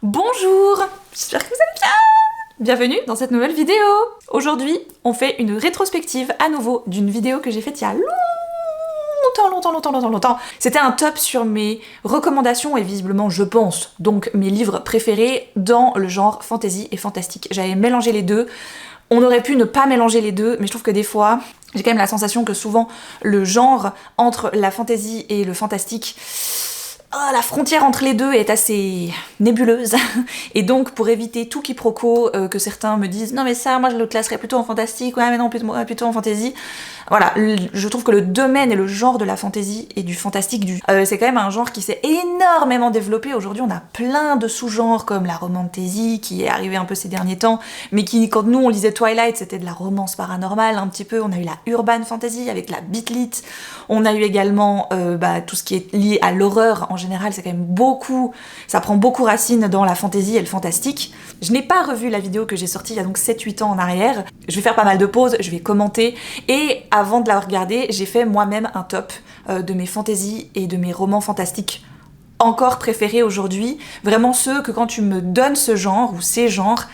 Bonjour, j'espère que vous allez bien. Bienvenue dans cette nouvelle vidéo. Aujourd'hui, on fait une rétrospective à nouveau d'une vidéo que j'ai faite il y a longtemps. C'était un top sur mes recommandations et visiblement, je pense, donc mes livres préférés dans le genre fantasy et fantastique. J'avais mélangé les deux. On aurait pu ne pas mélanger les deux, mais je trouve que des fois, j'ai quand même la sensation que souvent le genre entre la fantasy et le fantastique, la frontière entre les deux est assez nébuleuse, et donc pour éviter tout quiproquo, que certains me disent non mais ça moi je le classerais plutôt en fantastique, ouais mais non plutôt en fantasy, voilà, je trouve que le domaine et le genre de la fantasy et du fantastique, c'est quand même un genre qui s'est énormément développé. Aujourd'hui on a plein de sous-genres comme la romantasy qui est arrivée un peu ces derniers temps, mais qui quand nous on lisait Twilight c'était de la romance paranormale un petit peu, on a eu la urban fantasy avec la beatlit, on a eu également tout ce qui est lié à l'horreur en général, c'est quand même beaucoup, ça prend beaucoup racine dans la fantasy et le fantastique. Je n'ai pas revu la vidéo que j'ai sortie il y a donc 7-8 ans en arrière, je vais faire pas mal de pauses, je vais commenter, et avant de la regarder, j'ai fait moi-même un top de mes fantasy et de mes romans fantastiques encore préférés aujourd'hui, vraiment ceux que quand tu me donnes ce genre ou ces genres,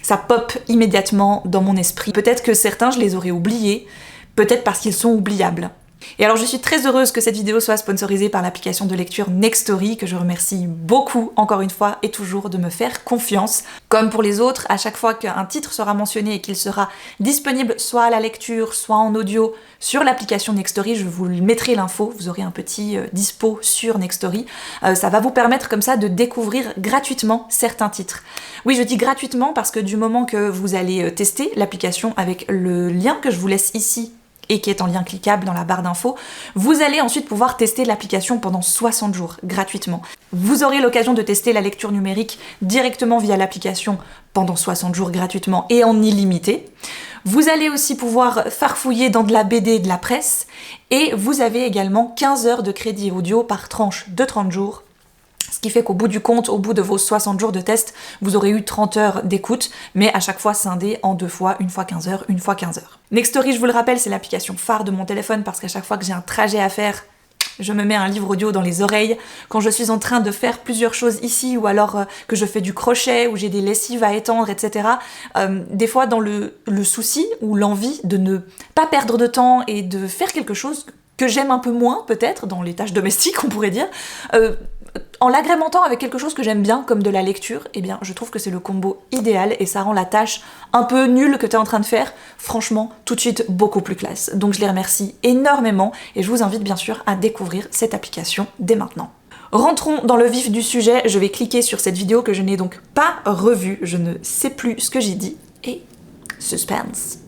ça pop immédiatement dans mon esprit. Peut-être que certains je les aurais oubliés, peut-être parce qu'ils sont oubliables. Et alors je suis très heureuse que cette vidéo soit sponsorisée par l'application de lecture Nextory, que je remercie beaucoup, encore une fois, et toujours de me faire confiance. Comme pour les autres, à chaque fois qu'un titre sera mentionné et qu'il sera disponible soit à la lecture, soit en audio sur l'application Nextory, je vous mettrai l'info, vous aurez un petit dispo sur Nextory. Ça va vous permettre comme ça de découvrir gratuitement certains titres. Oui, je dis gratuitement parce que du moment que vous allez tester l'application avec le lien que je vous laisse ici, et qui est en lien cliquable dans la barre d'infos, vous allez ensuite pouvoir tester l'application pendant 60 jours, gratuitement. Vous aurez l'occasion de tester la lecture numérique directement via l'application pendant 60 jours gratuitement et en illimité. Vous allez aussi pouvoir farfouiller dans de la BD et de la presse, et vous avez également 15 heures de crédit audio par tranche de 30 jours, ce qui fait qu'au bout du compte, au bout de vos 60 jours de test, vous aurez eu 30 heures d'écoute, mais à chaque fois scindé en 2 fois, une fois 15 heures, une fois 15 heures. Nextory, je vous le rappelle, c'est l'application phare de mon téléphone parce qu'à chaque fois que j'ai un trajet à faire, je me mets un livre audio dans les oreilles. Quand je suis en train de faire plusieurs choses ici, ou alors que je fais du crochet, ou j'ai des lessives à étendre, etc. Des fois, dans le souci ou l'envie de ne pas perdre de temps et de faire quelque chose que j'aime un peu moins, peut-être, dans les tâches domestiques, on pourrait dire, en l'agrémentant avec quelque chose que j'aime bien, comme de la lecture, eh bien, je trouve que c'est le combo idéal et ça rend la tâche un peu nulle que t'es en train de faire, franchement, tout de suite, beaucoup plus classe. Donc je les remercie énormément et je vous invite bien sûr à découvrir cette application dès maintenant. Rentrons dans le vif du sujet, je vais cliquer sur cette vidéo que je n'ai donc pas revue, je ne sais plus ce que j'ai dit, et suspense.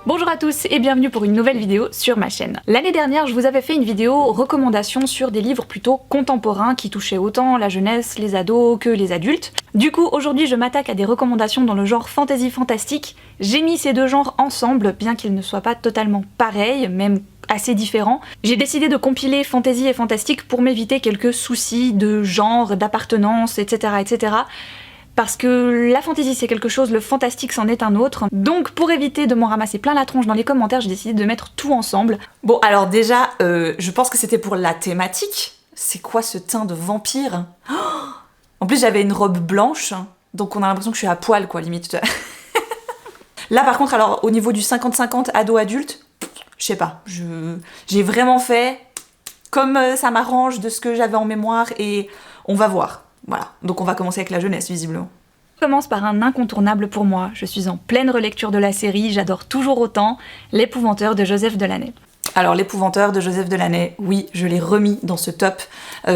Bonjour à tous et bienvenue pour une nouvelle vidéo sur ma chaîne. L'année dernière, je vous avais fait une vidéo recommandation sur des livres plutôt contemporains qui touchaient autant la jeunesse, les ados que les adultes. Du coup, aujourd'hui, je m'attaque à des recommandations dans le genre fantasy fantastique. J'ai mis ces deux genres ensemble, bien qu'ils ne soient pas totalement pareils, même assez différents. J'ai décidé de compiler fantasy et fantastique pour m'éviter quelques soucis de genre, d'appartenance, etc. Parce que la fantasy c'est quelque chose, le fantastique c'en est un autre. Donc pour éviter de m'en ramasser plein la tronche dans les commentaires, j'ai décidé de mettre tout ensemble. Bon alors déjà, je pense que c'était pour la thématique. C'est quoi ce teint de vampire? En plus j'avais une robe blanche, donc on a l'impression que je suis à poil quoi, limite. Là par contre, alors au niveau du 50-50 ado-adulte, je sais pas, j'ai vraiment fait comme ça m'arrange de ce que j'avais en mémoire et on va voir. Voilà, donc on va commencer avec la jeunesse, visiblement. Je commence par un incontournable pour moi. Je suis en pleine relecture de la série, j'adore toujours autant, L'Épouvanteur de Joseph Delaney. Alors, L'Épouvanteur de Joseph Delaney, oui, je l'ai remis dans ce top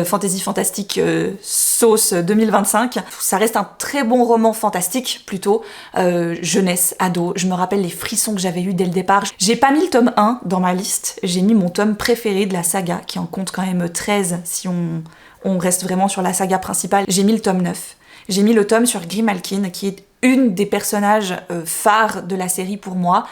fantasy fantastique sauce 2025. Ça reste un très bon roman fantastique, plutôt, jeunesse, ado. Je me rappelle les frissons que j'avais eu dès le départ. J'ai pas mis le tome 1 dans ma liste, j'ai mis mon tome préféré de la saga, qui en compte quand même 13 si on reste vraiment sur la saga principale. J'ai mis le tome 9. J'ai mis le tome sur Grimalkin, qui est une des personnages phares de la série pour moi.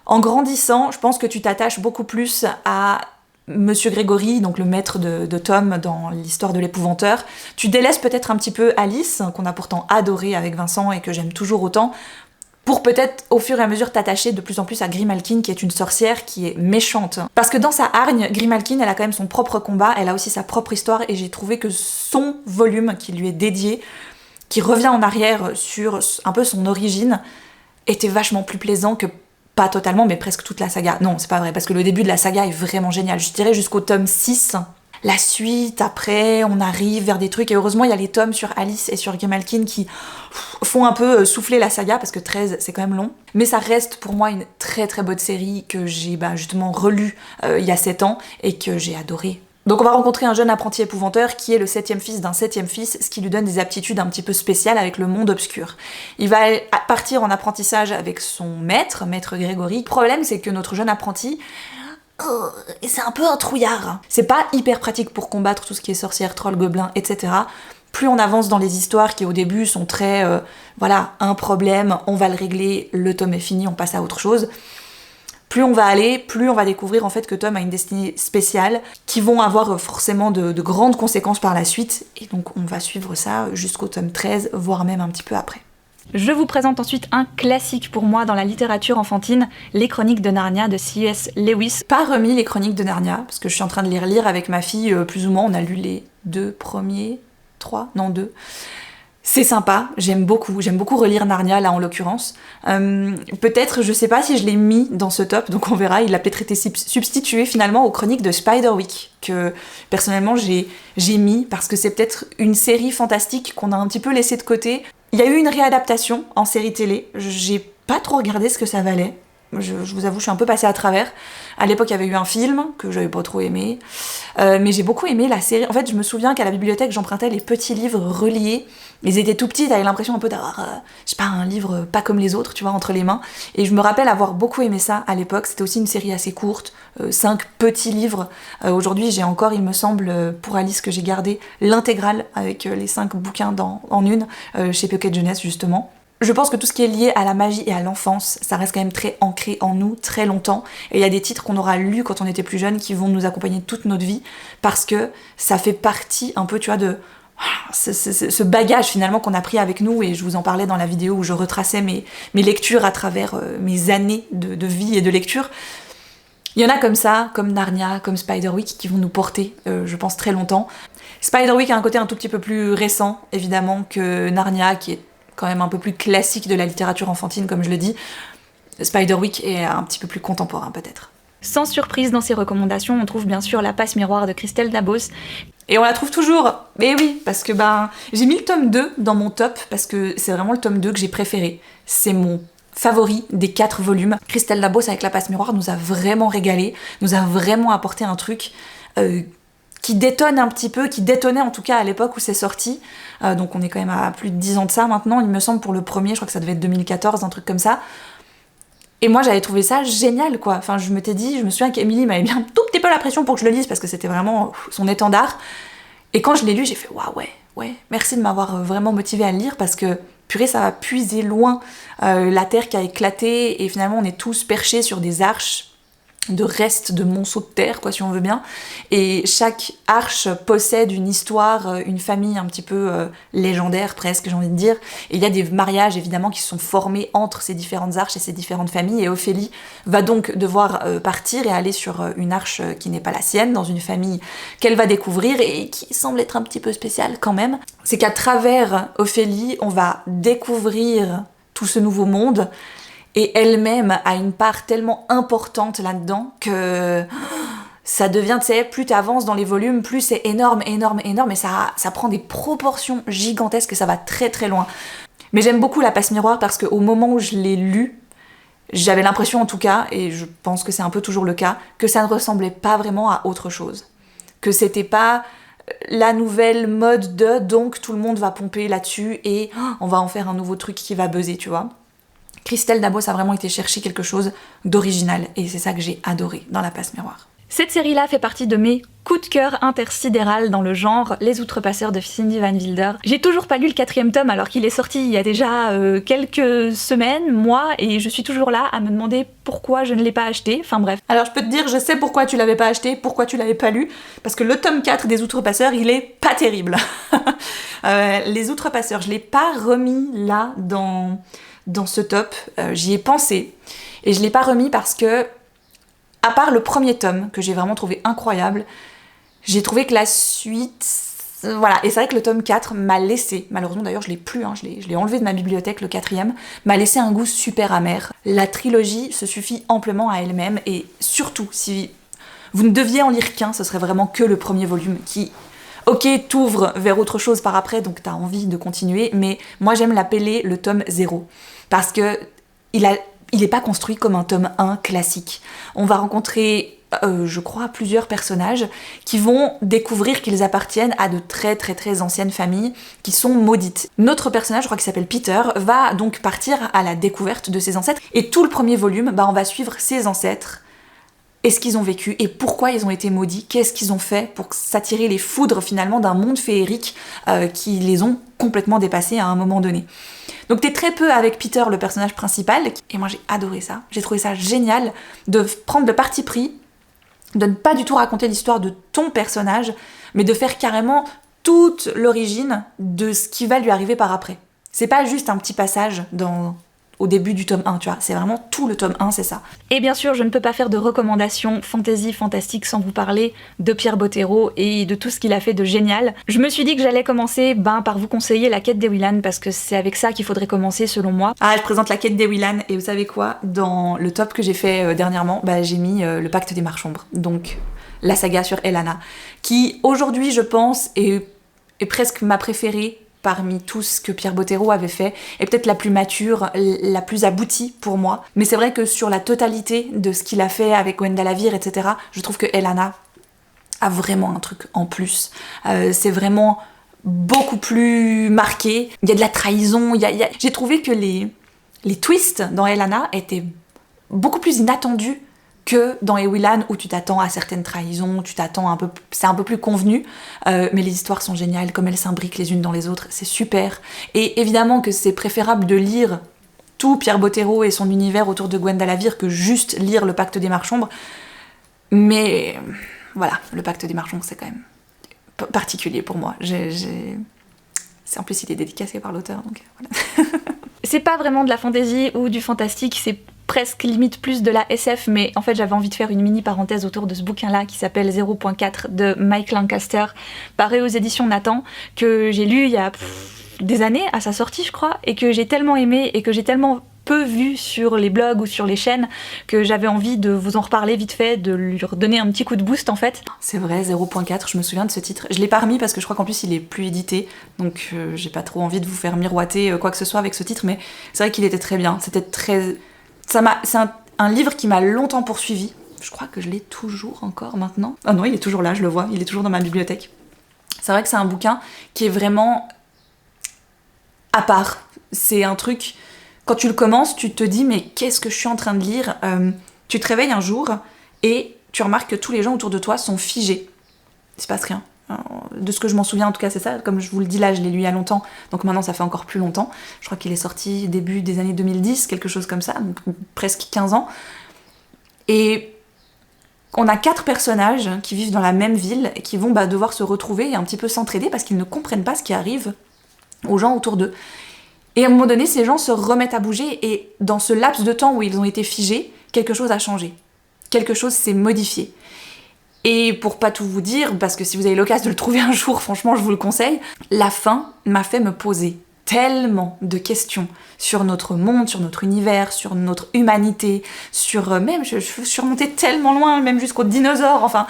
En grandissant, je pense que tu t'attaches beaucoup plus à Monsieur Grégory, donc le maître de Tom dans l'histoire de l'Épouvanteur. Tu délaisses peut-être un petit peu Alice, qu'on a pourtant adorée avec Vincent et que j'aime toujours autant, pour peut-être au fur et à mesure t'attacher de plus en plus à Grimalkin, qui est une sorcière qui est méchante. Parce que dans sa hargne, Grimalkin, elle a quand même son propre combat, elle a aussi sa propre histoire, et j'ai trouvé que son volume qui lui est dédié qui revient en arrière sur un peu son origine, était vachement plus plaisant que, pas totalement, mais presque toute la saga. Non, c'est pas vrai, parce que le début de la saga est vraiment génial. Je dirais jusqu'au tome 6. La suite, après, on arrive vers des trucs, et heureusement, il y a les tomes sur Alice et sur Grimalkin qui font un peu souffler la saga, parce que 13, c'est quand même long. Mais ça reste pour moi une très très bonne série que j'ai justement relue il y a 7 ans, et que j'ai adorée. Donc on va rencontrer un jeune apprenti épouvanteur qui est le 7e fils d'un 7e fils, ce qui lui donne des aptitudes un petit peu spéciales avec le monde obscur. Il va partir en apprentissage avec son maître Grégory. Le problème, c'est que notre jeune apprenti, c'est un peu un trouillard. C'est pas hyper pratique pour combattre tout ce qui est sorcière, troll, gobelin, etc. Plus on avance dans les histoires qui au début sont très, un problème, on va le régler, le tome est fini, on passe à autre chose. Plus on va aller, plus on va découvrir en fait que Tom a une destinée spéciale qui vont avoir forcément de grandes conséquences par la suite. Et donc on va suivre ça jusqu'au tome 13, voire même un petit peu après. Je vous présente ensuite un classique pour moi dans la littérature enfantine, Les Chroniques de Narnia de C.S. Lewis. Pas remis Les Chroniques de Narnia, parce que je suis en train de les relire avec ma fille, plus ou moins, on a lu les 2 premiers, 3, non 2. C'est sympa, j'aime beaucoup relire Narnia là en l'occurrence. Peut-être, je sais pas si je l'ai mis dans ce top, donc on verra, il a peut-être été substitué finalement aux Chroniques de Spiderwick, que personnellement j'ai mis, parce que c'est peut-être une série fantastique qu'on a un petit peu laissée de côté. Il y a eu une réadaptation en série télé, j'ai pas trop regardé ce que ça valait. Je vous avoue, je suis un peu passée à travers. À l'époque, il y avait eu un film que j'avais pas trop aimé, mais j'ai beaucoup aimé la série. En fait, je me souviens qu'à la bibliothèque, j'empruntais les petits livres reliés. Ils étaient tout petits, t'avais l'impression un peu d'avoir, un livre pas comme les autres, tu vois, entre les mains. Et je me rappelle avoir beaucoup aimé ça à l'époque. C'était aussi une série assez courte, 5 petits livres. Aujourd'hui, j'ai encore, il me semble, pour Alice, que j'ai gardé l'intégrale avec les 5 bouquins en une, chez Pocket Jeunesse, justement. Je pense que tout ce qui est lié à la magie et à l'enfance, ça reste quand même très ancré en nous, très longtemps. Et il y a des titres qu'on aura lus quand on était plus jeune qui vont nous accompagner toute notre vie, parce que ça fait partie un peu, tu vois, de ce bagage finalement qu'on a pris avec nous. Et je vous en parlais dans la vidéo où je retraçais mes lectures à travers mes années de vie et de lecture. Il y en a comme ça, comme Narnia, comme Spiderwick, qui vont nous porter, je pense, très longtemps. Spiderwick a un côté un tout petit peu plus récent, évidemment, que Narnia, qui est quand même un peu plus classique de la littérature enfantine, comme je le dis. Spiderwick est un petit peu plus contemporain, peut-être. Sans surprise, dans ces recommandations, on trouve bien sûr La Passe Miroir de Christelle Dabos. Et on la trouve toujours. Mais oui, parce que j'ai mis le tome 2 dans mon top, parce que c'est vraiment le tome 2 que j'ai préféré. C'est mon favori des 4 volumes. Christelle Dabos avec La Passe Miroir nous a vraiment régalé, nous a vraiment apporté un truc qui détonne un petit peu, qui détonnait en tout cas à l'époque où c'est sorti. Donc on est quand même à plus de 10 ans de ça maintenant, il me semble, pour le premier, je crois que ça devait être 2014, un truc comme ça. Et moi j'avais trouvé ça génial, quoi. Enfin, je me souviens qu'Emilie m'avait mis un tout petit peu la pression pour que je le lise, parce que c'était vraiment son étendard. Et quand je l'ai lu, j'ai fait waouh, ouais, merci de m'avoir vraiment motivée à le lire, parce que purée, ça va puiser loin la terre qui a éclaté, et finalement on est tous perchés sur des arches de restes de monceaux de terre, quoi, si on veut bien. Et chaque arche possède une histoire, une famille un petit peu légendaire, presque, j'ai envie de dire. Et il y a des mariages, évidemment, qui se sont formés entre ces différentes arches et ces différentes familles. Et Ophélie va donc devoir partir et aller sur une arche qui n'est pas la sienne, dans une famille qu'elle va découvrir et qui semble être un petit peu spéciale quand même. C'est qu'à travers Ophélie, on va découvrir tout ce nouveau monde. Et elle-même a une part tellement importante là-dedans que ça devient, tu sais, plus t'avances dans les volumes, plus c'est énorme, et ça prend des proportions gigantesques et ça va très très loin. Mais j'aime beaucoup La Passe Miroir parce qu'au moment où je l'ai lu, j'avais l'impression en tout cas, et je pense que c'est un peu toujours le cas, que ça ne ressemblait pas vraiment à autre chose. Que c'était pas la nouvelle mode donc tout le monde va pomper là-dessus et on va en faire un nouveau truc qui va buzzer, tu vois. Christelle Dabos a vraiment été chercher quelque chose d'original, et c'est ça que j'ai adoré dans La Passe Miroir. Cette série-là fait partie de mes coups de cœur intersidéral dans le genre Les Outrepasseurs de Cindy Van Wilder. J'ai toujours pas lu le 4e tome alors qu'il est sorti il y a déjà quelques semaines, mois, et je suis toujours là à me demander pourquoi je ne l'ai pas acheté, enfin bref. Alors je peux te dire, je sais pourquoi tu l'avais pas acheté, pourquoi tu l'avais pas lu, parce que le tome 4 des Outrepasseurs, il est pas terrible. Les Outrepasseurs, je l'ai pas remis là dans ce top, j'y ai pensé, et je l'ai pas remis parce que, à part le premier tome, que j'ai vraiment trouvé incroyable, j'ai trouvé que la suite, Voilà, et c'est vrai que le tome 4 m'a laissé, malheureusement d'ailleurs je l'ai plus, hein, je l'ai enlevé de ma bibliothèque, le 4e, m'a laissé un goût super amer. La trilogie se suffit amplement à elle-même, et surtout, si vous ne deviez en lire qu'un, ce serait vraiment que le premier volume qui, ok, t'ouvre vers autre chose par après, donc t'as envie de continuer, mais moi j'aime l'appeler le tome 0, parce que il est pas construit comme un tome 1 classique. On va rencontrer, je crois, plusieurs personnages qui vont découvrir qu'ils appartiennent à de très très très anciennes familles qui sont maudites. Notre personnage, je crois qu'il s'appelle Peter, va donc partir à la découverte de ses ancêtres, et tout le premier volume, on va suivre ses ancêtres, et ce qu'ils ont vécu, et pourquoi ils ont été maudits, qu'est-ce qu'ils ont fait pour s'attirer les foudres finalement d'un monde féerique qui les ont complètement dépassés à un moment donné. Donc t'es très peu avec Peter, le personnage principal, et moi j'ai adoré ça, j'ai trouvé ça génial de prendre le parti pris, de ne pas du tout raconter l'histoire de ton personnage, mais de faire carrément toute l'origine de ce qui va lui arriver par après. C'est pas juste un petit passage au début du tome 1, tu vois, c'est vraiment tout le tome 1, c'est ça. Et bien sûr, je ne peux pas faire de recommandations fantasy, fantastique sans vous parler de Pierre Bottero et de tout ce qu'il a fait de génial. Je me suis dit que j'allais commencer par vous conseiller la quête des Willan, parce que c'est avec ça qu'il faudrait commencer selon moi. Ah, je présente la quête des Willan, et vous savez quoi, dans le top que j'ai fait dernièrement, j'ai mis le pacte des Marchombres, donc la saga sur Elana, qui aujourd'hui, je pense, est presque ma préférée parmi tout ce que Pierre Bottero avait fait, et peut-être la plus mature, la plus aboutie pour moi. Mais c'est vrai que sur la totalité de ce qu'il a fait avec Gwenda la Lyre, etc., je trouve que Elana a vraiment un truc en plus. C'est vraiment beaucoup plus marqué. Il y a de la trahison, j'ai trouvé que les twists dans Elana étaient beaucoup plus inattendus que dans Willan, où tu t'attends à certaines trahisons, c'est un peu plus convenu, mais les histoires sont géniales, comme elles s'imbriquent les unes dans les autres, c'est super. Et évidemment que c'est préférable de lire tout Pierre Bottero et son univers autour de Gwenda la Lyre que juste lire le pacte des Marchombres, mais voilà, le pacte des Marchombres c'est quand même particulier pour moi. C'est en plus il est dédicacé par l'auteur, donc voilà. C'est pas vraiment de la fantasy ou du fantastique, c'est presque limite plus de la SF, mais en fait j'avais envie de faire une mini parenthèse autour de ce bouquin-là qui s'appelle 0.4 de Mike Lancaster, paru aux éditions Nathan, que j'ai lu il y a des années à sa sortie je crois, et que j'ai tellement aimé et que j'ai tellement peu vu sur les blogs ou sur les chaînes que j'avais envie de vous en reparler vite fait, de lui redonner un petit coup de boost en fait. C'est vrai, 0.4, je me souviens de ce titre. Je l'ai pas remis parce que je crois qu'en plus il est plus édité, donc j'ai pas trop envie de vous faire miroiter quoi que ce soit avec ce titre, mais c'est vrai qu'il était très bien, c'était très... C'est un livre qui m'a longtemps poursuivi. Je crois que je l'ai toujours encore maintenant. Ah non, il est toujours là, je le vois, il est toujours dans ma bibliothèque. C'est vrai que c'est un bouquin qui est vraiment à part. C'est un truc, quand tu le commences, tu te dis mais qu'est-ce que je suis en train de lire ? Tu te réveilles un jour et tu remarques que tous les gens autour de toi sont figés. Il se passe rien. De ce que je m'en souviens en tout cas c'est ça, comme je vous le dis là je l'ai lu il y a longtemps, donc maintenant ça fait encore plus longtemps, je crois qu'il est sorti début des années 2010, quelque chose comme ça, donc presque 15 ans, et on a 4 personnages qui vivent dans la même ville et qui vont devoir se retrouver et un petit peu s'entraider parce qu'ils ne comprennent pas ce qui arrive aux gens autour d'eux. Et à un moment donné ces gens se remettent à bouger et dans ce laps de temps où ils ont été figés, quelque chose a changé, quelque chose s'est modifié. Et pour pas tout vous dire, parce que si vous avez l'occasion de le trouver un jour, franchement, je vous le conseille, la fin m'a fait me poser tellement de questions sur notre monde, sur notre univers, sur notre humanité, sur même, je suis remontée tellement loin, même jusqu'aux dinosaures, enfin,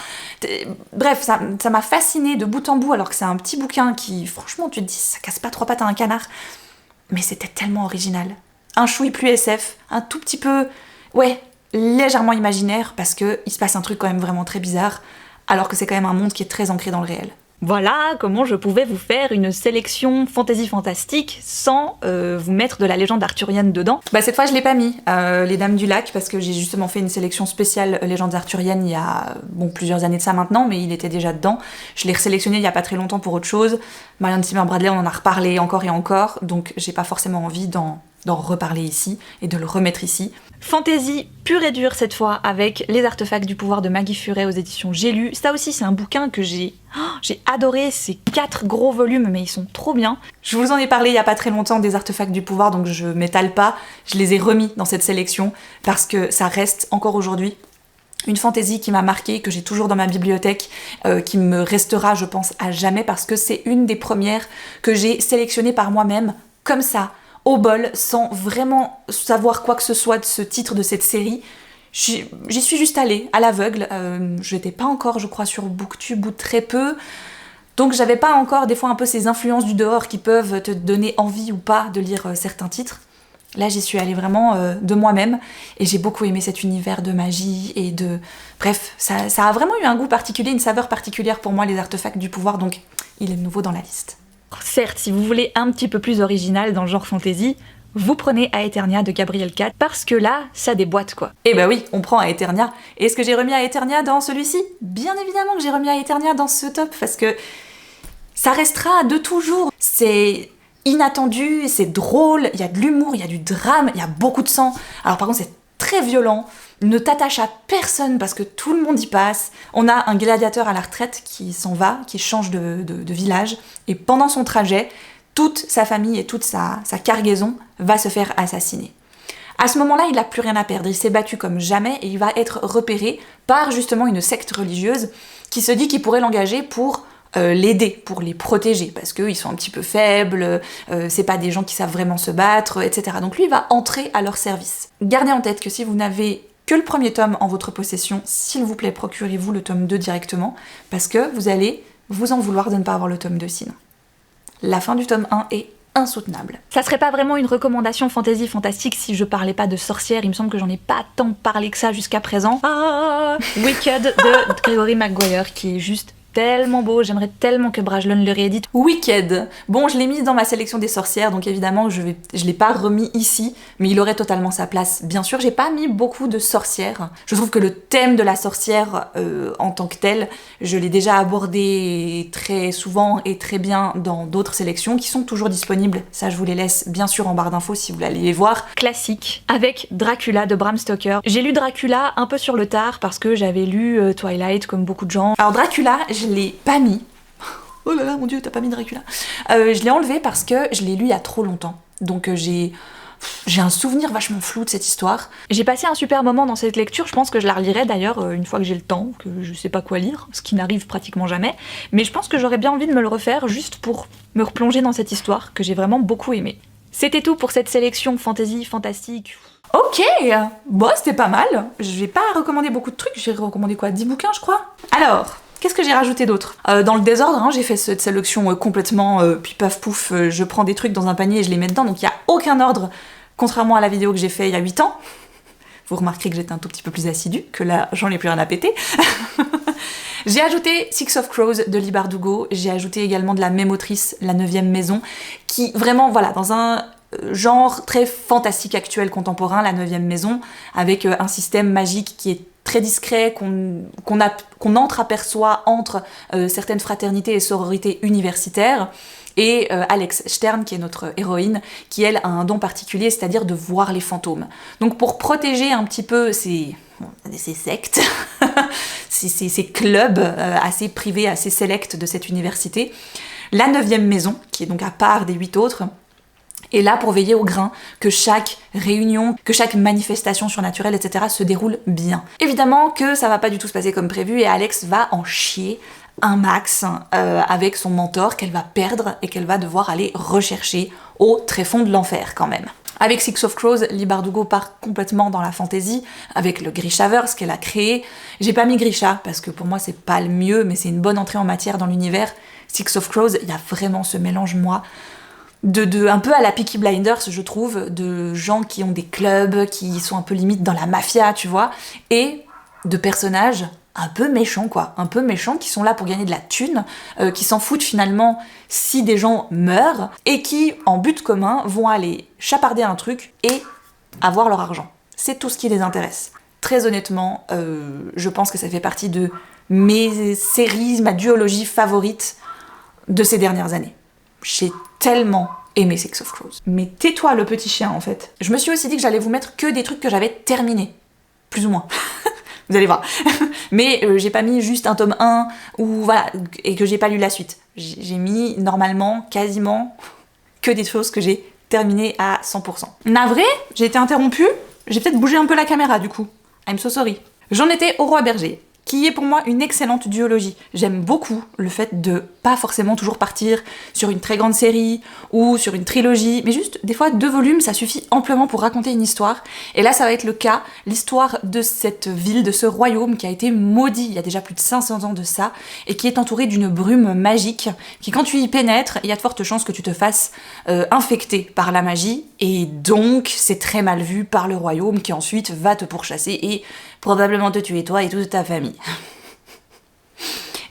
bref, ça m'a fascinée de bout en bout, alors que c'est un petit bouquin qui, franchement, tu te dis, ça casse pas 3 pattes à un canard, mais c'était tellement original. Un chouï plus SF, un tout petit peu, ouais, légèrement imaginaire, parce que il se passe un truc quand même vraiment très bizarre, alors que c'est quand même un monde qui est très ancré dans le réel. Voilà comment je pouvais vous faire une sélection fantasy fantastique sans vous mettre de la légende arthurienne dedans. Cette fois je l'ai pas mis, les Dames du Lac, parce que j'ai justement fait une sélection spéciale légendes arthuriennes il y a plusieurs années de ça maintenant, mais il était déjà dedans. Je l'ai resélectionné il y a pas très longtemps pour autre chose. Marianne Zimmer Bradley, on en a reparlé encore et encore, donc j'ai pas forcément envie d'en reparler ici et de le remettre ici. Fantasy pure et dure cette fois, avec Les Artefacts du pouvoir de Maggie Furet aux éditions J'ai lu. Ça aussi c'est un bouquin que j'ai adoré, c'est 4 gros volumes mais ils sont trop bien. Je vous en ai parlé il y a pas très longtemps des Artefacts du pouvoir, donc je m'étale pas, je les ai remis dans cette sélection parce que ça reste encore aujourd'hui Une fantasy qui m'a marquée, que j'ai toujours dans ma bibliothèque, qui me restera, je pense, à jamais, parce que c'est une des premières que j'ai sélectionnées par moi-même, comme ça, au bol, sans vraiment savoir quoi que ce soit de ce titre de cette série. J'y suis juste allée, à l'aveugle. Je n'étais pas encore, je crois, sur Booktube ou très peu. Donc j'avais pas encore, des fois, un peu ces influences du dehors qui peuvent te donner envie ou pas de lire certains titres. Là, j'y suis allée vraiment de moi-même et j'ai beaucoup aimé cet univers de magie et de... Bref, ça a vraiment eu un goût particulier, une saveur particulière pour moi, les artefacts du pouvoir, donc il est de nouveau dans la liste. Certes, si vous voulez un petit peu plus original dans le genre fantasy, vous prenez Aeternia de Gabriel Cat, parce que là, ça déboîte quoi. Et bah oui, on prend Aeternia. Et est-ce que j'ai remis Aeternia dans celui-ci? Bien évidemment que j'ai remis Aeternia dans ce top, parce que ça restera de toujours. C'est inattendu, c'est drôle, il y a de l'humour, il y a du drame, il y a beaucoup de sang. Alors par contre c'est très violent, ne t'attache à personne parce que tout le monde y passe. On a un gladiateur à la retraite qui s'en va, qui change de village, et pendant son trajet, toute sa famille et toute sa cargaison va se faire assassiner. À ce moment-là, il n'a plus rien à perdre, il s'est battu comme jamais et il va être repéré par justement une secte religieuse qui se dit qu'il pourrait l'engager pour l'aider, pour les protéger, parce qu'ils sont un petit peu faibles, c'est pas des gens qui savent vraiment se battre, etc. Donc lui, il va entrer à leur service. Gardez en tête que si vous n'avez que le premier tome en votre possession, s'il vous plaît, procurez-vous le tome 2 directement, parce que vous allez vous en vouloir de ne pas avoir le tome 2 sinon. La fin du tome 1 est insoutenable. Ça serait pas vraiment une recommandation fantasy fantastique si je parlais pas de sorcières, il me semble que j'en ai pas tant parlé que ça jusqu'à présent. Wicked de Gregory Maguire, qui est juste tellement beau, j'aimerais tellement que Brajlon le réédite. Wicked. Bon, je l'ai mis dans ma sélection des sorcières, donc évidemment je l'ai pas remis ici, mais il aurait totalement sa place. Bien sûr, j'ai pas mis beaucoup de sorcières. Je trouve que le thème de la sorcière en tant que tel, je l'ai déjà abordé très souvent et très bien dans d'autres sélections qui sont toujours disponibles. Ça, je vous les laisse bien sûr en barre d'infos si vous voulez aller les voir. Classique, avec Dracula de Bram Stoker. J'ai lu Dracula un peu sur le tard parce que j'avais lu Twilight comme beaucoup de gens. Alors Dracula, je l'ai pas mis. Oh là là, mon dieu, t'as pas mis Dracula. Je l'ai enlevé parce que je l'ai lu il y a trop longtemps. Donc j'ai un souvenir vachement flou de cette histoire. J'ai passé un super moment dans cette lecture, je pense que je la relirai d'ailleurs une fois que j'ai le temps, que je sais pas quoi lire, ce qui n'arrive pratiquement jamais. Mais je pense que j'aurais bien envie de me le refaire juste pour me replonger dans cette histoire que j'ai vraiment beaucoup aimée. C'était tout pour cette sélection fantasy, fantastique. Ok, bon c'était pas mal. Je vais pas recommander beaucoup de trucs, j'ai recommandé quoi, 10 bouquins je crois. Alors, qu'est-ce que j'ai rajouté d'autre? Dans le désordre, hein, j'ai fait cette sélection complètement puis paf pouf, je prends des trucs dans un panier et je les mets dedans, donc il y a aucun ordre, contrairement à la vidéo que j'ai fait il y a 8 ans. Vous remarquerez que j'étais un tout petit peu plus assidue, que là j'en ai plus rien à péter. J'ai ajouté Six of Crows de Leigh Bardugo, j'ai ajouté également de la même autrice, La 9e Maison, qui vraiment, voilà, dans un genre très fantastique actuel contemporain, La 9e Maison, avec un système magique qui est très discret, qu'on entreaperçoit entre certaines fraternités et sororités universitaires, et Alex Stern, qui est notre héroïne, qui elle a un don particulier, c'est-à-dire de voir les fantômes. Donc pour protéger un petit peu ces sectes, ces clubs assez privés, assez sélects de cette université, la 9e Maison, qui est donc à part des 8 autres, est là pour veiller au grain, que chaque réunion, que chaque manifestation surnaturelle, etc. se déroule bien. Évidemment que ça va pas du tout se passer comme prévu et Alex va en chier un max avec son mentor qu'elle va perdre et qu'elle va devoir aller rechercher au tréfonds de l'enfer quand même. Avec Six of Crows, Leigh Bardugo part complètement dans la fantasy, avec le Grishaverse qu'elle a créé. J'ai pas mis Grisha, parce que pour moi c'est pas le mieux, mais c'est une bonne entrée en matière dans l'univers. Six of Crows, il y a vraiment ce mélange, moi, un peu à la Peaky Blinders, je trouve, de gens qui ont des clubs, qui sont un peu limite dans la mafia, tu vois, et de personnages un peu méchants, quoi, un peu méchants, qui sont là pour gagner de la thune, qui s'en foutent finalement si des gens meurent, et qui, en but commun, vont aller chaparder un truc et avoir leur argent. C'est tout ce qui les intéresse. Très honnêtement, je pense que ça fait partie de mes séries, ma duologie favorite de ces dernières années. J'ai tellement aimé Six of Crows. Mais tais-toi le petit chien en fait. Je me suis aussi dit que j'allais vous mettre que des trucs que j'avais terminés. Plus ou moins. Vous allez voir. Mais j'ai pas mis juste un tome 1 ou voilà, et que j'ai pas lu la suite. J'ai mis normalement, quasiment, que des choses que j'ai terminées à 100%. Navré, j'ai été interrompue. J'ai peut-être bougé un peu la caméra du coup. I'm so sorry. J'en étais au Roi Berger, qui est pour moi une excellente duologie. J'aime beaucoup le fait de pas forcément toujours partir sur une très grande série ou sur une trilogie, mais juste des fois 2 volumes ça suffit amplement pour raconter une histoire. Et là ça va être le cas, l'histoire de cette ville, de ce royaume qui a été maudit il y a déjà plus de 500 ans de ça, et qui est entouré d'une brume magique, qui quand tu y pénètres, il y a de fortes chances que tu te fasses infecter par la magie, et donc c'est très mal vu par le royaume qui ensuite va te pourchasser et probablement te tuer toi et toute ta famille.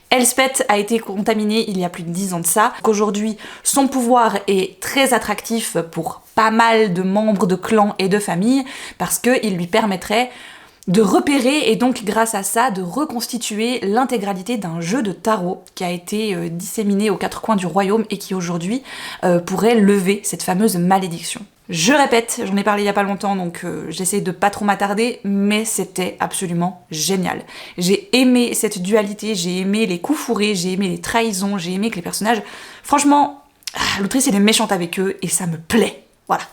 Elspeth a été contaminée il y a plus de 10 ans de ça, qu'aujourd'hui son pouvoir est très attractif pour pas mal de membres de clans et de familles, parce qu'il lui permettrait de repérer et donc grâce à ça de reconstituer l'intégralité d'un jeu de tarot qui a été disséminé aux 4 coins du royaume et qui aujourd'hui pourrait lever cette fameuse malédiction. Je répète, j'en ai parlé il y a pas longtemps donc j'essaie de pas trop m'attarder, mais c'était absolument génial. J'ai aimé cette dualité, j'ai aimé les coups fourrés, j'ai aimé les trahisons, j'ai aimé que les personnages... Franchement, l'autrice elle est méchante avec eux et ça me plaît, voilà.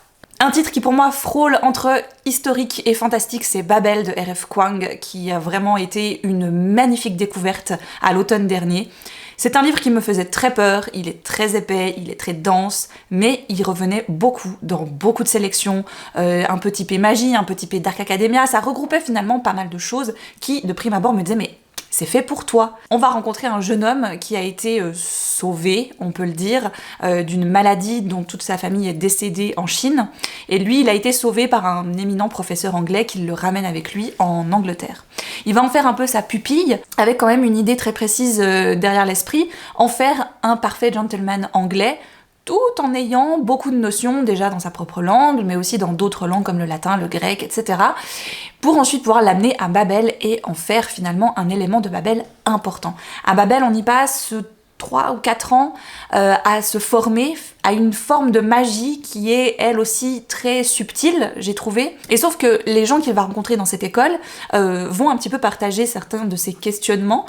Un titre qui pour moi frôle entre historique et fantastique, c'est Babel de R.F. Kuang, qui a vraiment été une magnifique découverte à l'automne dernier. C'est un livre qui me faisait très peur, il est très épais, il est très dense, mais il revenait beaucoup dans beaucoup de sélections, un peu typé magie, un peu typé Dark Academia, ça regroupait finalement pas mal de choses qui, de prime abord, me disaient mais c'est fait pour toi. On va rencontrer un jeune homme qui a été sauvé, on peut le dire, d'une maladie dont toute sa famille est décédée en Chine, et lui il a été sauvé par un éminent professeur anglais qui le ramène avec lui en Angleterre. Il va en faire un peu sa pupille, avec quand même une idée très précise derrière l'esprit, en faire un parfait gentleman anglais, tout en ayant beaucoup de notions déjà dans sa propre langue, mais aussi dans d'autres langues comme le latin, le grec, etc. Pour ensuite pouvoir l'amener à Babel et en faire finalement un élément de Babel important. À Babel, on y passe 3 ou 4 ans à se former à une forme de magie qui est elle aussi très subtile, j'ai trouvé. Et sauf que les gens qu'il va rencontrer dans cette école vont un petit peu partager certains de ces questionnements.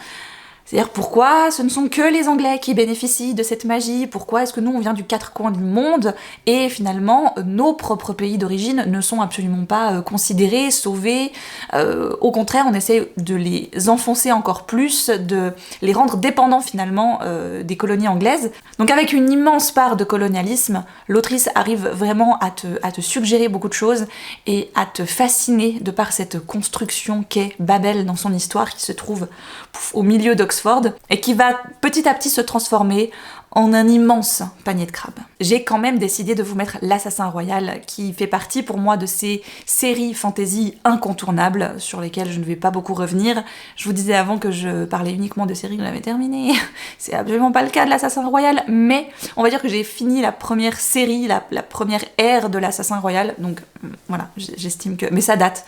C'est-à-dire pourquoi ce ne sont que les Anglais qui bénéficient de cette magie, pourquoi est-ce que nous on vient du 4 coins du monde et finalement nos propres pays d'origine ne sont absolument pas considérés, sauvés, au contraire on essaie de les enfoncer encore plus, de les rendre dépendants finalement des colonies anglaises. Donc avec une immense part de colonialisme, l'autrice arrive vraiment à te suggérer beaucoup de choses et à te fasciner de par cette construction qu'est Babel dans son histoire qui se trouve au milieu d'Oxford et qui va petit à petit se transformer en un immense panier de crabes. J'ai quand même décidé de vous mettre l'Assassin Royal qui fait partie pour moi de ces séries fantasy incontournables sur lesquelles je ne vais pas beaucoup revenir. Je vous disais avant que je parlais uniquement de séries que j'avais terminées. C'est absolument pas le cas de l'Assassin Royal, mais on va dire que j'ai fini la première série, la première ère de l'Assassin Royal, donc voilà, j'estime que... Mais ça date.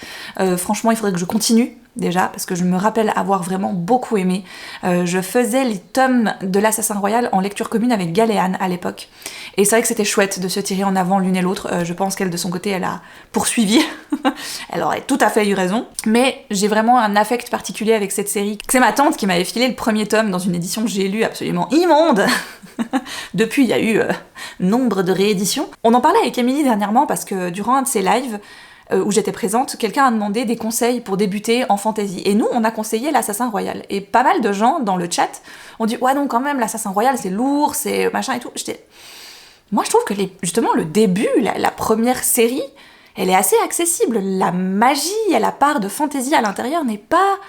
Franchement, il faudrait que je continue déjà, parce que je me rappelle avoir vraiment beaucoup aimé. Je faisais les tomes de l'Assassin Royal en lecture commune avec Galéane à l'époque, et c'est vrai que c'était chouette de se tirer en avant l'une et l'autre. Je pense qu'elle de son côté elle a poursuivi, elle aurait tout à fait eu raison, mais j'ai vraiment un affect particulier avec cette série. C'est ma tante qui m'avait filé le premier tome dans une édition que j'ai lue absolument immonde. Depuis il y a eu nombre de rééditions. On en parlait avec Émilie dernièrement parce que durant un de ses lives où j'étais présente, quelqu'un a demandé des conseils pour débuter en fantasy. Et nous, on a conseillé l'Assassin Royal. Et pas mal de gens dans le chat ont dit « Ouais, non, quand même, l'Assassin Royal, c'est lourd, c'est machin et tout. » Moi, je trouve que justement, le début, la première série, elle est assez accessible. La magie et la part de fantasy à l'intérieur n'est pas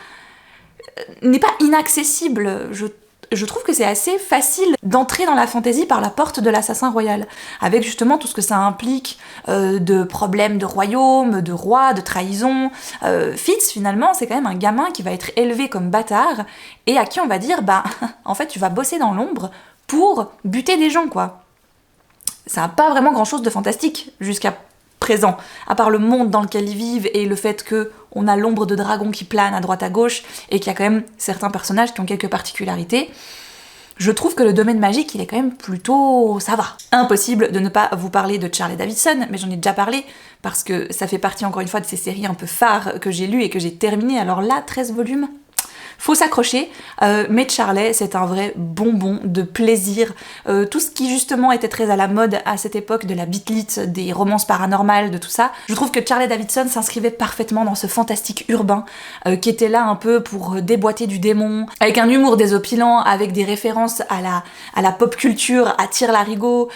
inaccessible. Je trouve que c'est assez facile d'entrer dans la fantasy par la porte de l'Assassin Royal, avec justement tout ce que ça implique de problèmes de royaume, de roi, de trahison. Fitz, finalement, c'est quand même un gamin qui va être élevé comme bâtard, et à qui on va dire, bah, en fait, tu vas bosser dans l'ombre pour buter des gens, quoi. Ça n'a pas vraiment grand-chose de fantastique jusqu'à présent, à part le monde dans lequel ils vivent et le fait qu'on a l'ombre de dragon qui plane à droite à gauche et qu'il y a quand même certains personnages qui ont quelques particularités. Je trouve que le domaine magique, il est quand même plutôt... ça va. Impossible de ne pas vous parler de Charlie Davidson, mais j'en ai déjà parlé, parce que ça fait partie encore une fois de ces séries un peu phares que j'ai lues et que j'ai terminées. Alors là, 13 volumes, faut s'accrocher, mais Charley, c'est un vrai bonbon de plaisir. Tout ce qui justement était très à la mode à cette époque, de la beat-lit, des romances paranormales, de tout ça, je trouve que Charlie Davidson s'inscrivait parfaitement dans ce fantastique urbain qui était là un peu pour déboîter du démon, avec un humour désopilant, avec des références à la pop culture, à Tire-Larigot.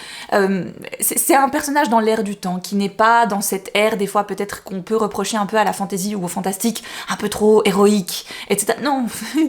C'est un personnage dans l'air du temps, qui n'est pas dans cette ère, des fois peut-être qu'on peut reprocher un peu à la fantasy ou au fantastique, un peu trop héroïque, etc. Non,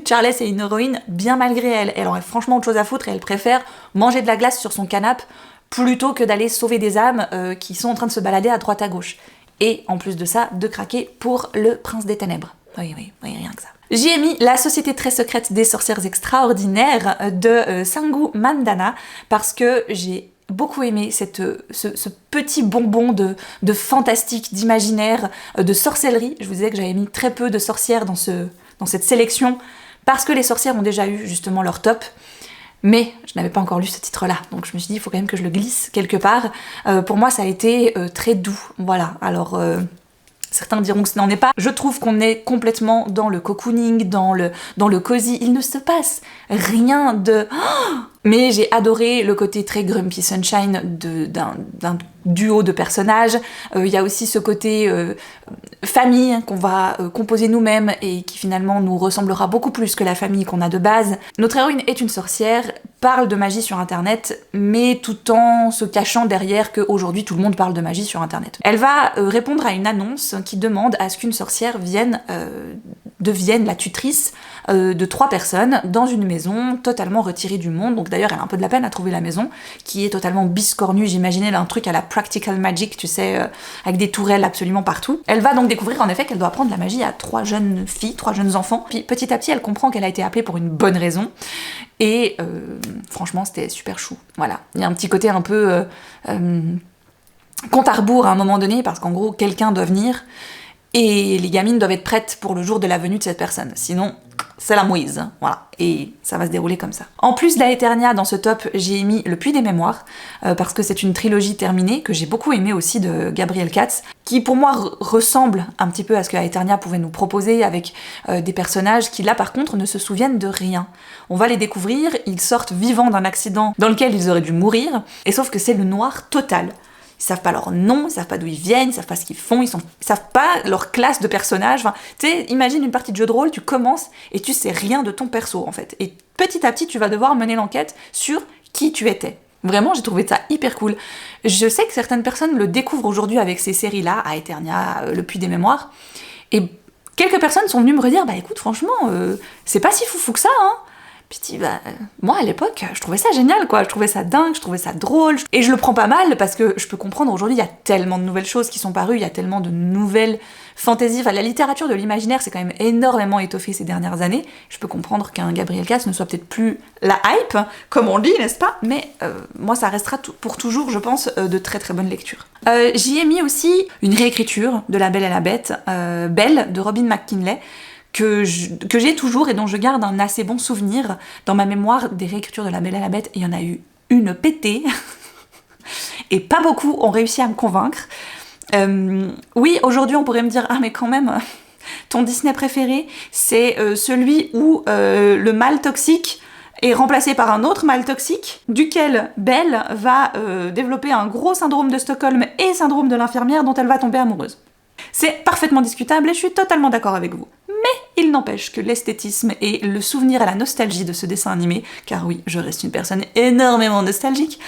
Charley c'est une héroïne bien malgré elle. Elle aurait franchement autre chose à foutre et elle préfère manger de la glace sur son canapé plutôt que d'aller sauver des âmes qui sont en train de se balader à droite à gauche. Et en plus de ça, de craquer pour le prince des ténèbres. Oui, rien que ça. J'y ai mis La Société très secrète des sorcières extraordinaires de Sangu Mandana parce que j'ai beaucoup aimé ce petit bonbon de fantastique, d'imaginaire, de sorcellerie. Je vous disais que j'avais mis très peu de sorcières dans cette sélection parce que les sorcières ont déjà eu justement leur top. Mais je n'avais pas encore lu ce titre-là, donc je me suis dit, il faut quand même que je le glisse quelque part. Pour moi, ça a été très doux, voilà. Alors, certains diront que ce n'en est pas. Je trouve qu'on est complètement dans le cocooning, dans le cosy. Il ne se passe rien de... Mais j'ai adoré le côté très Grumpy Sunshine d'un duo de personnages. Il y a aussi ce côté famille qu'on va composer nous-mêmes et qui finalement nous ressemblera beaucoup plus que la famille qu'on a de base. Notre héroïne est une sorcière, parle de magie sur internet, mais tout en se cachant derrière qu'aujourd'hui tout le monde parle de magie sur internet. Elle va répondre à une annonce qui demande à ce qu'une sorcière devienne la tutrice de 3 personnes dans une maison totalement retirée du monde. Donc d'ailleurs elle a un peu de la peine à trouver la maison, qui est totalement biscornue. J'imaginais là un truc à la Practical Magic, tu sais, avec des tourelles absolument partout. Elle va donc découvrir en effet qu'elle doit apprendre la magie à 3 jeunes filles, 3 jeunes enfants. Puis petit à petit elle comprend qu'elle a été appelée pour une bonne raison. Et franchement c'était super chou. Voilà, il y a un petit côté un peu compte à rebours à un moment donné, parce qu'en gros quelqu'un doit venir et les gamines doivent être prêtes pour le jour de la venue de cette personne. Sinon, c'est la mouise, voilà. Et ça va se dérouler comme ça. En plus d'Aeternia, dans ce top, j'ai mis Le Puits des Mémoires, parce que c'est une trilogie terminée, que j'ai beaucoup aimée aussi, de Gabriel Katz, qui pour moi ressemble un petit peu à ce que Aeternia pouvait nous proposer, avec des personnages qui là par contre ne se souviennent de rien. On va les découvrir, ils sortent vivants d'un accident dans lequel ils auraient dû mourir, et sauf que c'est le noir total. Ils savent pas leur nom, ils savent pas d'où ils viennent, ils savent pas ce qu'ils font, ils savent pas leur classe de personnage. Enfin, tu sais, imagine une partie de jeu de rôle, tu commences et tu sais rien de ton perso en fait. Et petit à petit, tu vas devoir mener l'enquête sur qui tu étais. Vraiment, j'ai trouvé ça hyper cool. Je sais que certaines personnes le découvrent aujourd'hui avec ces séries-là, Aeternia, Le Puits des Mémoires, et quelques personnes sont venues me redire, bah écoute, franchement, c'est pas si foufou que ça, hein. Puis moi à l'époque, je trouvais ça génial quoi, je trouvais ça dingue, je trouvais ça drôle, et je le prends pas mal parce que je peux comprendre aujourd'hui, il y a tellement de nouvelles choses qui sont parues, il y a tellement de nouvelles fantaisies, enfin la littérature de l'imaginaire s'est quand même énormément étoffée ces dernières années, je peux comprendre qu'un Gabriel Katz ne soit peut-être plus la hype, comme on dit, n'est-ce pas, mais moi ça restera pour toujours, je pense, de très très bonnes lectures. J'y ai mis aussi une réécriture de La Belle et la Bête, Belle, de Robin McKinley, que j'ai toujours et dont je garde un assez bon souvenir dans ma mémoire des réécritures de La Belle et la Bête. Il y en a eu une pétée, et pas beaucoup ont réussi à me convaincre. Oui, aujourd'hui on pourrait me dire « Ah mais quand même, ton Disney préféré, c'est celui où le mâle toxique est remplacé par un autre mâle toxique, duquel Belle va développer un gros syndrome de Stockholm et syndrome de l'infirmière dont elle va tomber amoureuse. » C'est parfaitement discutable et je suis totalement d'accord avec vous. Mais il n'empêche que l'esthétisme et le souvenir à la nostalgie de ce dessin animé, car oui, je reste une personne énormément nostalgique,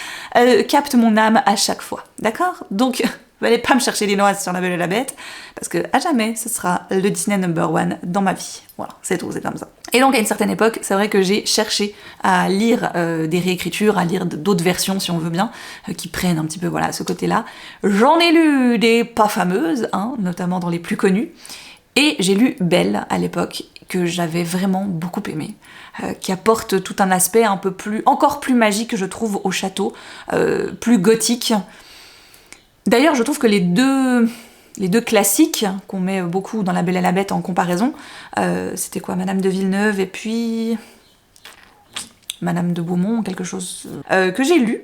capte mon âme à chaque fois, d'accord? Donc, n'allez pas me chercher les noises sur La Belle et la Bête, parce que à jamais, ce sera le Disney #1 dans ma vie. Voilà, c'est tout, c'est comme ça. Et donc à une certaine époque, c'est vrai que j'ai cherché à lire des réécritures, à lire d'autres versions si on veut bien, qui prennent un petit peu voilà ce côté-là. J'en ai lu des pas fameuses, hein, notamment dans les plus connues, et j'ai lu Belle à l'époque, que j'avais vraiment beaucoup aimé, qui apporte tout un aspect un peu plus, encore plus magique je trouve au château, plus gothique. D'ailleurs je trouve que les deux classiques qu'on met beaucoup dans La Belle et la Bête en comparaison, c'était quoi, Madame de Villeneuve et puis Madame de Beaumont, quelque chose que j'ai lu,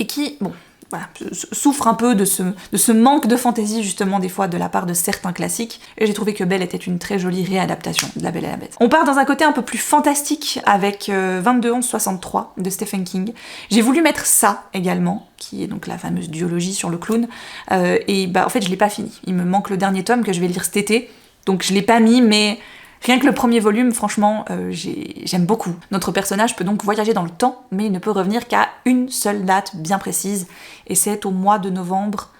et qui, bon, voilà, souffre un peu de ce manque de fantaisie justement des fois de la part de certains classiques, et j'ai trouvé que Belle était une très jolie réadaptation de La Belle et la Bête. On part dans un côté un peu plus fantastique avec 22-11-63 de Stephen King. J'ai voulu mettre ça également, qui est donc la fameuse duologie sur le clown, et bah en fait je l'ai pas fini. Il me manque le dernier tome que je vais lire cet été, donc je l'ai pas mis, mais rien que le premier volume, franchement, j'aime beaucoup. Notre personnage peut donc voyager dans le temps, mais il ne peut revenir qu'à une seule date bien précise, et c'est au mois de novembre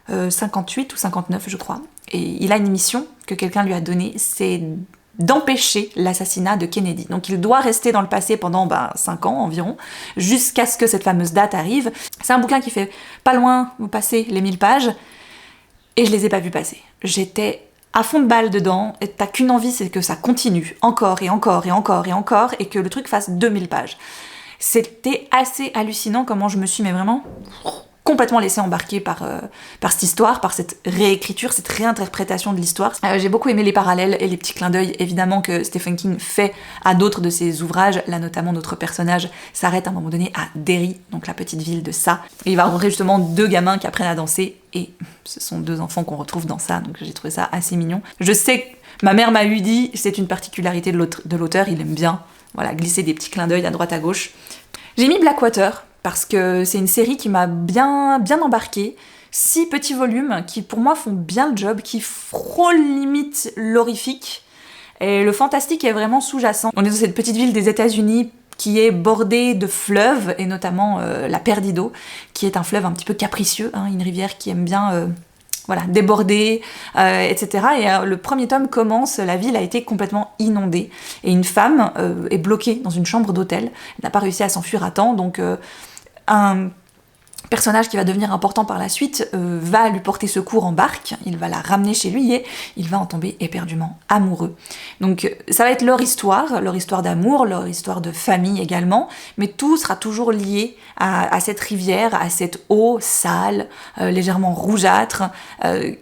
58 ou 59, je crois. Et il a une mission que quelqu'un lui a donnée, c'est d'empêcher l'assassinat de Kennedy. Donc il doit rester dans le passé pendant 5 ans environ, jusqu'à ce que cette fameuse date arrive. C'est un bouquin qui fait pas loin au passé les 1000 pages, et je les ai pas vus passer. J'étais à fond de balle dedans, et t'as qu'une envie, c'est que ça continue, encore et encore et encore et encore, et que le truc fasse 2000 pages. C'était assez hallucinant comment je me suis vraiment complètement laissée embarquer par cette histoire, par cette réécriture, cette réinterprétation de l'histoire. J'ai beaucoup aimé les parallèles et les petits clins d'œil, évidemment, que Stephen King fait à d'autres de ses ouvrages. Là, notamment, notre personnage s'arrête à un moment donné à Derry, donc la petite ville de ça. Et il va rencontrer justement 2 gamins qui apprennent à danser, et ce sont 2 enfants qu'on retrouve dans ça, donc j'ai trouvé ça assez mignon. Je sais que ma mère m'a eu dit, c'est une particularité de l'auteur, il aime bien glisser des petits clins d'œil à droite à gauche. J'ai mis Blackwater, parce que c'est une série qui m'a bien embarquée. 6 petits volumes qui pour moi font bien le job, qui frôlent limite l'horrifique. Et le fantastique est vraiment sous-jacent. On est dans cette petite ville des États-Unis qui est bordée de fleuves, et notamment la Perdido, qui est un fleuve un petit peu capricieux, une rivière qui aime bien déborder, etc. Et le premier tome commence, la ville a été complètement inondée, et une femme est bloquée dans une chambre d'hôtel, elle n'a pas réussi à s'enfuir à temps, donc un personnage qui va devenir important par la suite va lui porter secours en barque, il va la ramener chez lui et il va en tomber éperdument amoureux. Donc ça va être leur histoire d'amour, leur histoire de famille également, mais tout sera toujours lié à cette rivière, à cette eau sale, légèrement rougeâtre,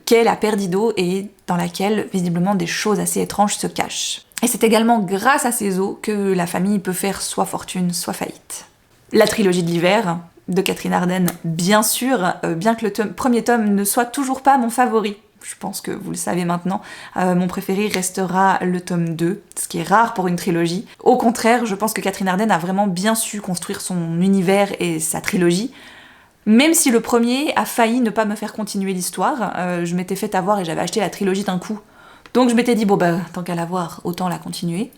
qu'est la Perdido, et dans laquelle visiblement des choses assez étranges se cachent. Et c'est également grâce à ces eaux que la famille peut faire soit fortune, soit faillite. La trilogie de l'hiver de Catherine Arden, bien sûr, bien que le premier tome ne soit toujours pas mon favori, je pense que vous le savez maintenant, mon préféré restera le tome 2, ce qui est rare pour une trilogie. Au contraire, je pense que Catherine Arden a vraiment bien su construire son univers et sa trilogie, même si le premier a failli ne pas me faire continuer l'histoire. Je m'étais fait avoir et j'avais acheté la trilogie d'un coup, donc je m'étais dit, tant qu'à l'avoir, autant la continuer,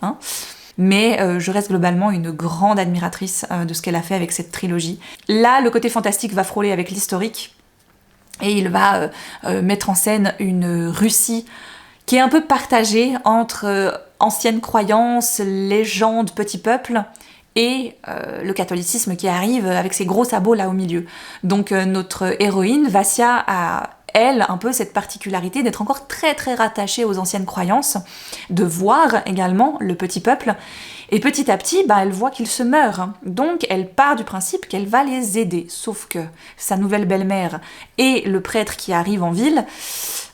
Mais je reste globalement une grande admiratrice de ce qu'elle a fait avec cette trilogie. Là, le côté fantastique va frôler avec l'historique, et il va mettre en scène une Russie qui est un peu partagée entre anciennes croyances, légendes, petits peuples, et le catholicisme qui arrive avec ses gros sabots là au milieu. Donc notre héroïne, Vassia, a elle, un peu cette particularité d'être encore très très rattachée aux anciennes croyances, de voir également le petit peuple, et petit à petit, elle voit qu'il se meurt. Donc elle part du principe qu'elle va les aider, sauf que sa nouvelle belle-mère et le prêtre qui arrive en ville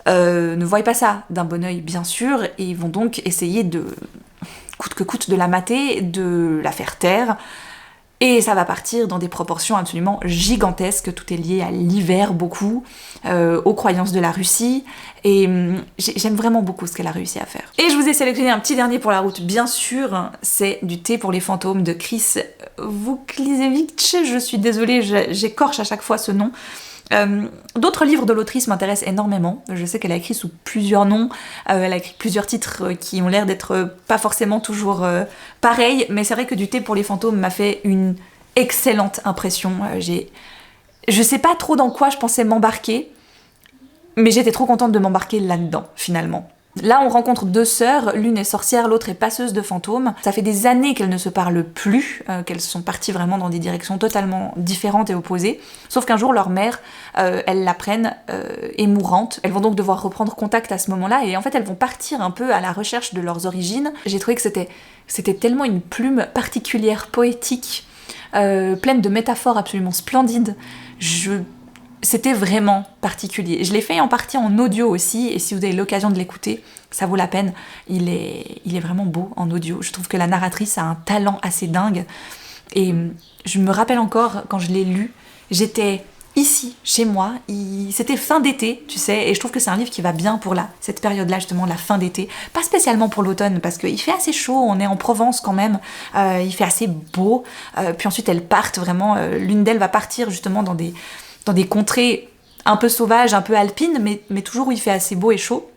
ne voient pas ça d'un bon œil, bien sûr, et ils vont donc essayer de, coûte que coûte, de la mater, de la faire taire. Et ça va partir dans des proportions absolument gigantesques, tout est lié à l'hiver beaucoup, aux croyances de la Russie, et j'aime vraiment beaucoup ce qu'elle a réussi à faire. Et je vous ai sélectionné un petit dernier pour la route, bien sûr, c'est Du thé pour les fantômes de Chris Vuklisevich, je suis désolée, j'écorche à chaque fois ce nom. D'autres livres de l'autrice m'intéressent énormément. Je sais qu'elle a écrit sous plusieurs noms, elle a écrit plusieurs titres qui ont l'air d'être pas forcément toujours pareils, mais c'est vrai que Du thé pour les fantômes m'a fait une excellente impression. Je sais pas trop dans quoi je pensais m'embarquer, mais j'étais trop contente de m'embarquer là-dedans, finalement. Là, on rencontre 2 sœurs, l'une est sorcière, l'autre est passeuse de fantômes. Ça fait des années qu'elles ne se parlent plus, qu'elles sont parties vraiment dans des directions totalement différentes et opposées. Sauf qu'un jour, leur mère, elles l'apprennent, est mourante. Elles vont donc devoir reprendre contact à ce moment-là, et en fait, elles vont partir un peu à la recherche de leurs origines. J'ai trouvé que c'était tellement une plume particulière, poétique, pleine de métaphores absolument splendides. C'était vraiment particulier. Je l'ai fait en partie en audio aussi, et si vous avez l'occasion de l'écouter, ça vaut la peine. Il est vraiment beau en audio. Je trouve que la narratrice a un talent assez dingue. Et je me rappelle encore, quand je l'ai lu, j'étais ici, chez moi. C'était fin d'été, tu sais, et je trouve que c'est un livre qui va bien pour cette période-là, justement, la fin d'été. Pas spécialement pour l'automne, parce qu'il fait assez chaud, on est en Provence quand même, il fait assez beau, puis ensuite elles partent vraiment, l'une d'elles va partir justement dans des contrées un peu sauvages, un peu alpines, mais toujours où il fait assez beau et chaud.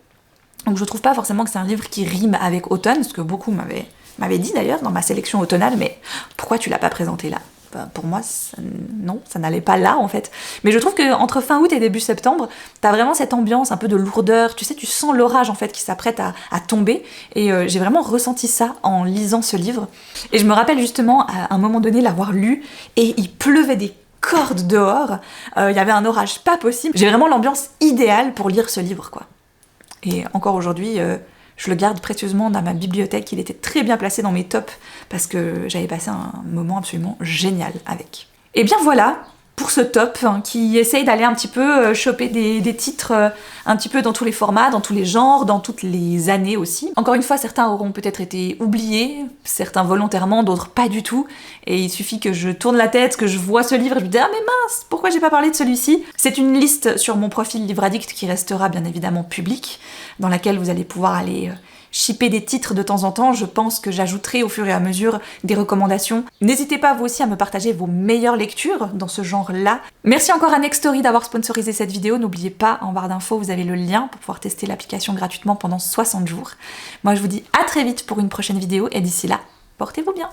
Donc je trouve pas forcément que c'est un livre qui rime avec automne, ce que beaucoup m'avaient dit d'ailleurs dans ma sélection automnale, mais pourquoi tu l'as pas présenté là? Pour moi, non, ça n'allait pas là en fait. Mais je trouve qu'entre fin août et début septembre, t'as vraiment cette ambiance un peu de lourdeur, tu sais, tu sens l'orage en fait qui s'apprête à tomber, et j'ai vraiment ressenti ça en lisant ce livre. Et je me rappelle justement à un moment donné l'avoir lu, et il pleuvait des cordes dehors, il y avait un orage pas possible. J'ai vraiment l'ambiance idéale pour lire ce livre, quoi. Et encore aujourd'hui, je le garde précieusement dans ma bibliothèque, il était très bien placé dans mes tops, parce que j'avais passé un moment absolument génial avec. Et bien voilà, pour ce top, hein, qui essaye d'aller un petit peu choper des titres un petit peu dans tous les formats, dans tous les genres, dans toutes les années aussi. Encore une fois, certains auront peut-être été oubliés, certains volontairement, d'autres pas du tout, et il suffit que je tourne la tête, que je vois ce livre, et je me dis « Ah mais mince, pourquoi j'ai pas parlé de celui-ci ?» C'est une liste sur mon profil Livre Addict qui restera bien évidemment publique, dans laquelle vous allez pouvoir aller shipper des titres de temps en temps. Je pense que j'ajouterai au fur et à mesure des recommandations. N'hésitez pas vous aussi à me partager vos meilleures lectures dans ce genre-là. Merci encore à Nextory d'avoir sponsorisé cette vidéo. N'oubliez pas, en barre d'infos, vous avez le lien pour pouvoir tester l'application gratuitement pendant 60 jours. Moi, je vous dis à très vite pour une prochaine vidéo, et d'ici là, portez-vous bien.